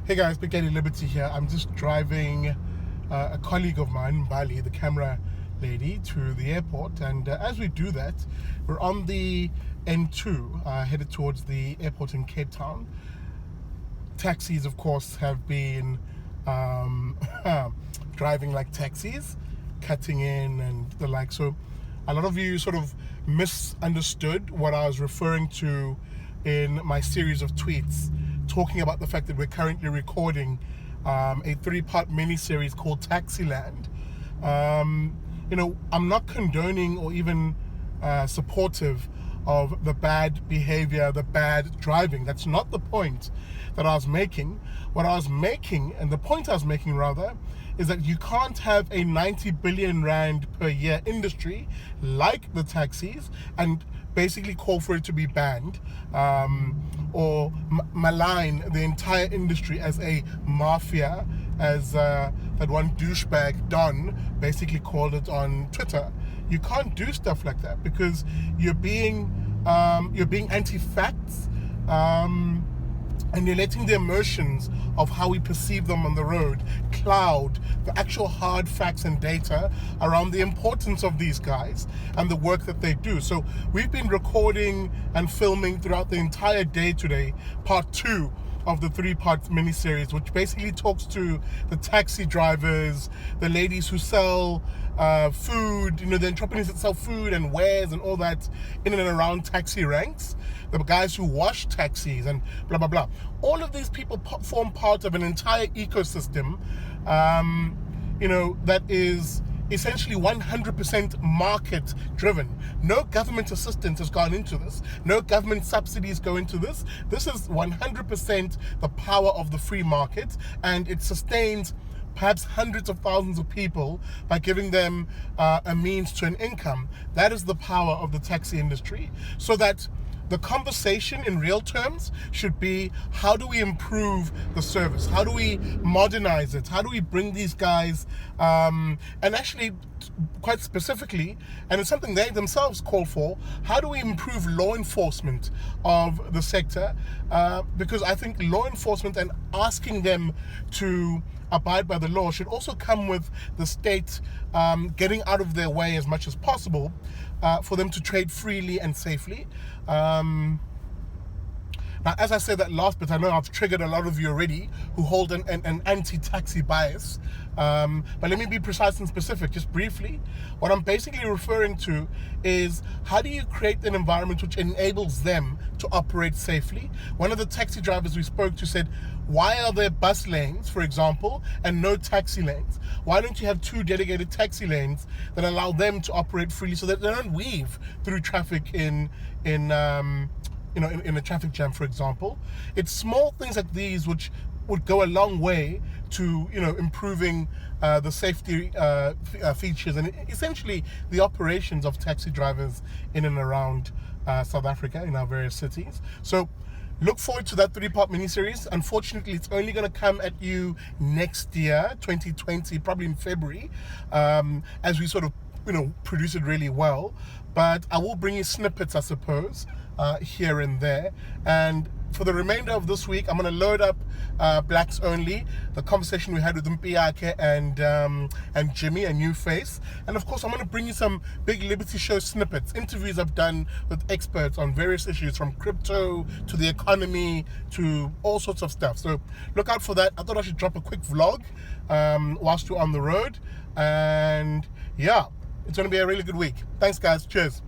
Hey guys, Big Daddy Liberty here. I'm just driving a colleague of mine, Mbali, the camera lady, to the airport. And as we do that, we're on the N2, headed towards the airport in Cape Town. Taxis, of course, have been driving like taxis, cutting in and the like. So a lot of you sort of misunderstood what I was referring to in my series of tweets, talking about the fact that we're currently recording a three-part mini-series called Taxiland. I'm not condoning or even supportive of the bad behavior, the bad driving. That's not the point that I was making. What I was making, and the point I was making rather, is that you can't have a 90 billion rand per year industry like the taxis and basically call for it to be banned, or malign the entire industry as a mafia, as that one douchebag Don basically called it on Twitter. You can't do stuff like that because you're being anti-facts, and you're letting the emotions of how we perceive them on the road cloud the actual hard facts and data around the importance of these guys and the work that they do. So we've been recording and filming throughout the entire day today, part 2 of the 3-part miniseries, which basically talks to the taxi drivers, the ladies who sell food, the entrepreneurs that sell food and wares and all that in and around taxi ranks, the guys who wash taxis and blah, blah, blah. All of these people form part of an entire ecosystem, that is essentially 100% market driven. No government assistance has gone into this. No government subsidies go into this. This is 100% the power of the free market, and it sustains perhaps hundreds of thousands of people by giving them a means to an income. That is the power of the taxi industry. So that the conversation in real terms should be, how do we improve the service? How do we modernize it? How do we bring these guys, and actually quite specifically, and it's something they themselves call for, how do we improve law enforcement of the sector? Because I think law enforcement and asking them to abide by the law should also come with the state getting out of their way as much as possible for them to trade freely and safely. Now, as I said that last bit, I know I've triggered a lot of you already who hold an anti-taxi bias. But let me be precise and specific, just briefly. What I'm basically referring to is, how do you create an environment which enables them to operate safely? One of the taxi drivers we spoke to said, why are there bus lanes, for example, and no taxi lanes? Why don't you have 2 dedicated taxi lanes that allow them to operate freely so that they don't weave through traffic in a traffic jam, for example? It's small things like these which would go a long way to, improving the safety features and essentially the operations of taxi drivers in and around South Africa in our various cities. So look forward to that 3-part miniseries. Unfortunately, it's only going to come at you next year, 2020, probably in February, as we sort of produce it really well. But I will bring you snippets, I suppose, here and there. And for the remainder of this week, I'm going to load up Blacks Only, the conversation we had with Mpiake and Jimmy, a new face. And of course, I'm going to bring you some Big Liberty Show snippets, interviews I've done with experts on various issues, from crypto to the economy to all sorts of stuff. So look out for that. I thought I should drop a quick vlog whilst we're on the road. And yeah, it's going to be a really good week. Thanks, guys. Cheers.